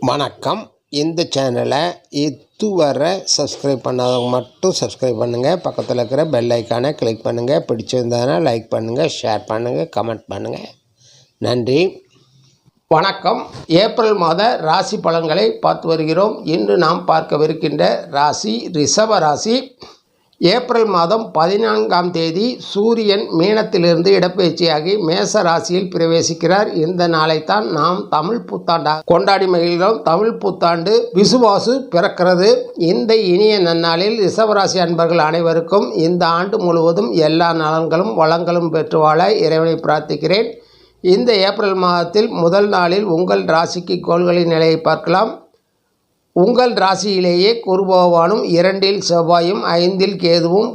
வணக்கம். இந்த சேனலை இதுவரை சப்ஸ்கிரைப் பண்ணாதவங்க மட்டும் சப்ஸ்கிரைப் பண்ணுங்கள். பக்கத்தில் இருக்கிற பெல் ஐக்கானை கிளிக் பண்ணுங்கள். பிடிச்சிருந்ததுன்னா லைக் பண்ணுங்கள், ஷேர் பண்ணுங்கள், கமெண்ட் பண்ணுங்கள். நன்றி. வணக்கம். ஏப்ரல் மாத ராசி பலன்களை பார்த்து வருகிறோம். இன்று நாம் பார்க்கவிருக்கின்ற ராசி ரிஷப ராசி. ஏப்ரல் மாதம் 14ஆம் தேதி சூரியன் மீனத்திலிருந்து இடப்பெயர்ச்சியாகி மேச ராசியில் பிரவேசிக்கிறார். இந்த நாளைத்தான் நாம் தமிழ் புத்தாண்டாக கொண்டாடி மகிழ்கிறோம். தமிழ் புத்தாண்டு விசுவாசு பிறக்கிறது. இந்த இனிய நன்னாளில் ரிஷபராசி அன்பர்கள் அனைவருக்கும் இந்த ஆண்டு முழுவதும் எல்லா நலன்களும் வளங்களும் பெற்று வாழ இறைவனை பிரார்த்திக்கிறேன். இந்த ஏப்ரல் மாதத்தில் முதல் நாளில் உங்கள் ராசிக்கு கோள்களின் நிலையை பார்க்கலாம். உங்கள் ராசியிலேயே குரு பகவானும் 2இல் செவ்வாயும் 5இல் கேதுவும்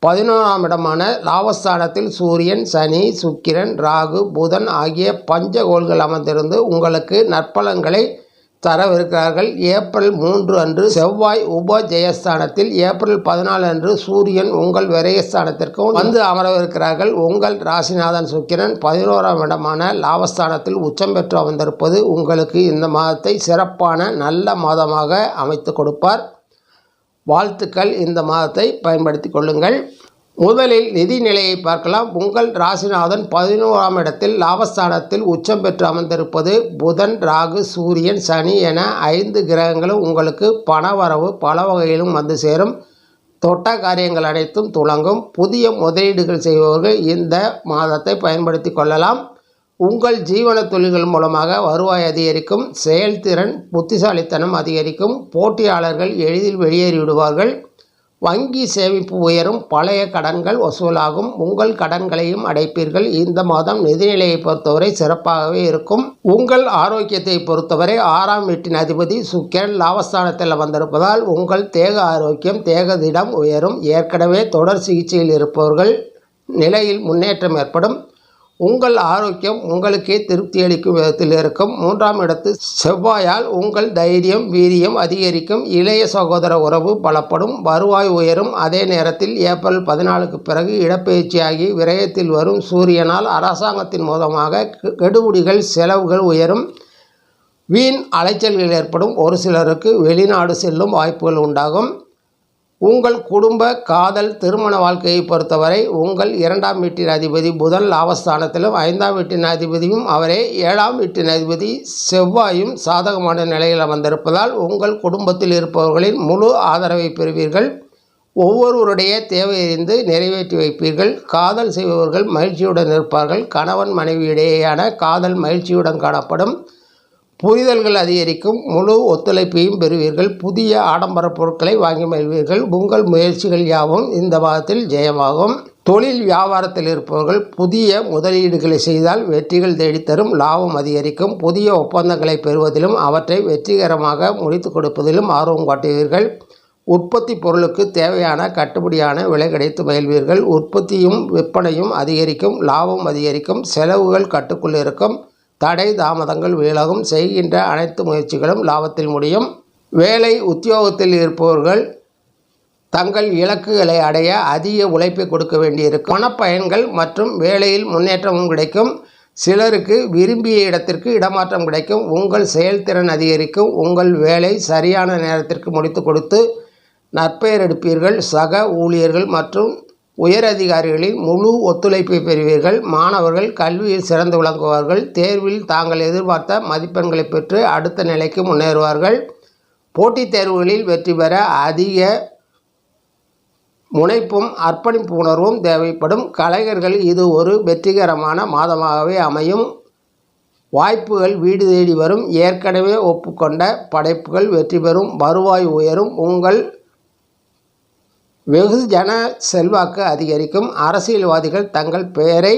11ஆம் இடமான லாபஸ்தானத்தில் சூரியன், சனி, சுக்கிரன், ராகு, புதன் ஆகிய பஞ்சகோள்கள் அமர்ந்திருந்து உங்களுக்கு நற்பலன்களை தரவிருக்கிறார்கள். ஏப்ரல் 3 அன்று செவ்வாய் உப ஜெயஸ்தானத்தில், ஏப்ரல் 14 அன்று சூரியன் உங்கள் விரயஸ்தானத்திற்கும் வந்து அமரவிருக்கிறார்கள். உங்கள் ராசிநாதன் சுக்கிரன் 11ஆம் இடமான லாபஸ்தானத்தில் உச்சம் பெற்று அமர்ந்திருப்பது உங்களுக்கு இந்த மாதத்தை சிறப்பான நல்ல மாதமாக அமைத்து கொடுப்பார். வாழ்த்துக்கள். இந்த மாதத்தை பயன்படுத்தி கொள்ளுங்கள். முதலில் நிதி நிலையை பார்க்கலாம். உங்கள் ராசிநாதன் 11ஆம் இடத்தில் லாபஸ்தானத்தில் உச்சம் பெற்று அமர்ந்திருப்பது புதன், ராகு, சூரியன், சனி என 5 கிரகங்களும் உங்களுக்கு பணவரவு பல வகையிலும் வந்து சேரும். தொட்ட காரியங்கள் அனைத்தும் துலங்கும். புதிய முதலீடுகள் செய்பவர்கள் இந்த மாதத்தை பயன்படுத்தி கொள்ளலாம். உங்கள் ஜீவன தொழில்கள் மூலமாக வருவாய் அதிகரிக்கும். செயல்திறன், புத்திசாலித்தனம் அதிகரிக்கும். போட்டியாளர்கள் எளிதில் வெளியேறிவிடுவார்கள். வங்கி சேமிப்பு உயரும். பழைய கடன்கள் வசூலாகும். உங்கள் கடன்களையும் அடைப்பீர்கள். இந்த மாதம் நிதிநிலையை பொறுத்தவரை சிறப்பாகவே இருக்கும். உங்கள் ஆரோக்கியத்தை பொறுத்தவரை 6ஆம் வீட்டின் அதிபதி சுக்கிரன் லாபஸ்தானத்தில் வந்திருப்பதால் உங்கள் தேக ஆரோக்கியம், தேக திடம் உயரும். ஏற்கனவே தொடர் சிகிச்சையில் இருப்பவர்கள் நிலையில் முன்னேற்றம் ஏற்படும். உங்கள் ஆரோக்கியம் உங்களுக்கே திருப்தி அளிக்கும் விதத்தில் இருக்கும். 3ஆம் இடத்து செவ்வாயால் உங்கள் தைரியம், வீரியம் அதிகரிக்கும். இளைய சகோதர உறவு பலப்படும். வருவாய் உயரும். அதே நேரத்தில் ஏப்ரல் 14க்கு பிறகு இடப்பெயர்ச்சியாகி விரயத்தில் வரும் சூரியனால் அரசாங்கத்தின் மூலமாக கெடுபிடிகள், செலவுகள் உயரும். வீண் அலைச்சல்கள் ஏற்படும். ஒரு சிலருக்கு வெளிநாடு செல்லும் வாய்ப்புகள் உண்டாகும். உங்கள் குடும்ப, காதல், திருமண வாழ்க்கையை பொறுத்தவரை உங்கள் 2ஆம் வீட்டின் அதிபதி புதன் லாபஸ்தானத்திலும் 5ஆம் வீட்டின் அதிபதியும் அவரே 7ஆம் வீட்டின் அதிபதி செவ்வாயும் சாதகமான நிலையில் வந்திருப்பதால் உங்கள் குடும்பத்தில் இருப்பவர்களின் முழு ஆதரவை பெறுவீர்கள். ஒவ்வொருவருடைய தேவையறிந்து நிறைவேற்றி வைப்பீர்கள். காதல் செய்பவர்கள் மகிழ்ச்சியுடன் இருப்பார்கள். கணவன் மனைவியிடையேயான காதல் மகிழ்ச்சியுடன் காணப்படும். புரிதல்கள் அதிகரிக்கும். முழு ஒத்துழைப்பையும் பெறுவீர்கள். புதிய ஆடம்பர பொருட்களை வாங்கி மகிழ்வீர்கள். உங்கள் முயற்சிகள் யாவும் இந்த மாதத்தில் ஜெயமாகும். தொழில் வியாபாரத்தில் இருப்பவர்கள் புதிய முதலீடுகளை செய்தால் வெற்றிகள் தேடித்தரும். லாபம் அதிகரிக்கும். புதிய ஒப்பந்தங்களை பெறுவதிலும் அவற்றை வெற்றிகரமாக முடித்து கொடுப்பதிலும் ஆர்வம் காட்டுவீர்கள். உற்பத்தி பொருளுக்கு தேவையான கட்டுப்படியான விலை கிடைத்து மகிழ்வீர்கள். உற்பத்தியும் விற்பனையும் அதிகரிக்கும். லாபம் அதிகரிக்கும். செலவுகள் கட்டுக்குள் இருக்கும். தடை தாமதங்கள் விலகும். செய்கின்ற அனைத்து முயற்சிகளும் லாபத்தில் முடியும். வேலை உத்தியோகத்தில் இருப்பவர்கள் தங்கள் இலக்குகளை அடைய அதிக உழைப்பை கொடுக்க வேண்டியிருக்கும். பணப்பயன்கள் மற்றும் வேலையில் முன்னேற்றமும் கிடைக்கும். சிலருக்கு விரும்பிய இடத்திற்கு இடமாற்றம் கிடைக்கும். உங்கள் செயல்திறன் அதிகரிக்கும். உங்கள் வேலை சரியான நேரத்திற்கு முடித்து கொடுத்து நற்பெயர் எடுப்பீர்கள். சக ஊழியர்கள் மற்றும் உயர் அதிகாரிகளின் முழு ஒத்துழைப்பை பெறுவீர்கள். மாணவர்கள் கல்வியில் சிறந்து விளங்குவார்கள். தேர்வில் தாங்கள் எதிர்பார்த்த மதிப்பெண்களை பெற்று அடுத்த நிலைக்கு முன்னேறுவார்கள். போட்டித் தேர்வுகளில் வெற்றி பெற அதிக முனைப்பும் அர்ப்பணிப்பு உணர்வும் தேவைப்படும். கலைஞர்கள் இது ஒரு வெற்றிகரமான மாதமாகவே அமையும். வாய்ப்புகள் வீடு தேடி வரும். ஏற்கனவே ஒப்புக்கொண்ட படைப்புகள் வெற்றி பெறும். வருவாய் உயரும். உங்கள் வெகுஜன செல்வாக்கு அதிகரிக்கும். அரசியல்வாதிகள் தங்கள் பெயரை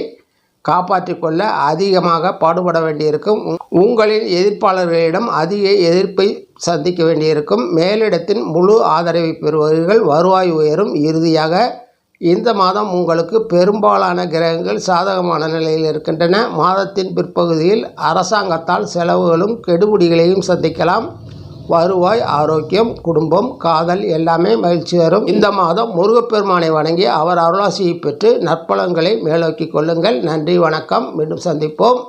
காப்பாற்றி கொள்ள அதிகமாக பாடுபட வேண்டியிருக்கும். உங்களின் எதிர்ப்பாளர்களிடம் அதிக எதிர்ப்பை சந்திக்க வேண்டியிருக்கும். மேலிடத்தின் முழு ஆதரவை பெறுவீர்கள். வருவாய் உயரும். இறுதியாக இந்த மாதம் உங்களுக்கு பெரும்பாலான கிரகங்கள் சாதகமான நிலையில் இருக்கின்றன. மாதத்தின் பிற்பகுதியில் அரசாங்கத்தால் செலவுகளும் கெடுபிடிகளையும் சந்திக்கலாம். வருவாய், ஆரோக்கியம், குடும்பம், காதல் எல்லாமே மகிழ்ச்சி தரும். இந்த மாதம் முருகப்பெருமானை வணங்கி அவர் அருளாசியை பெற்று நற்பலன்களை மேலோக்கி கொள்ளுங்கள். நன்றி, வணக்கம். மீண்டும் சந்திப்போம்.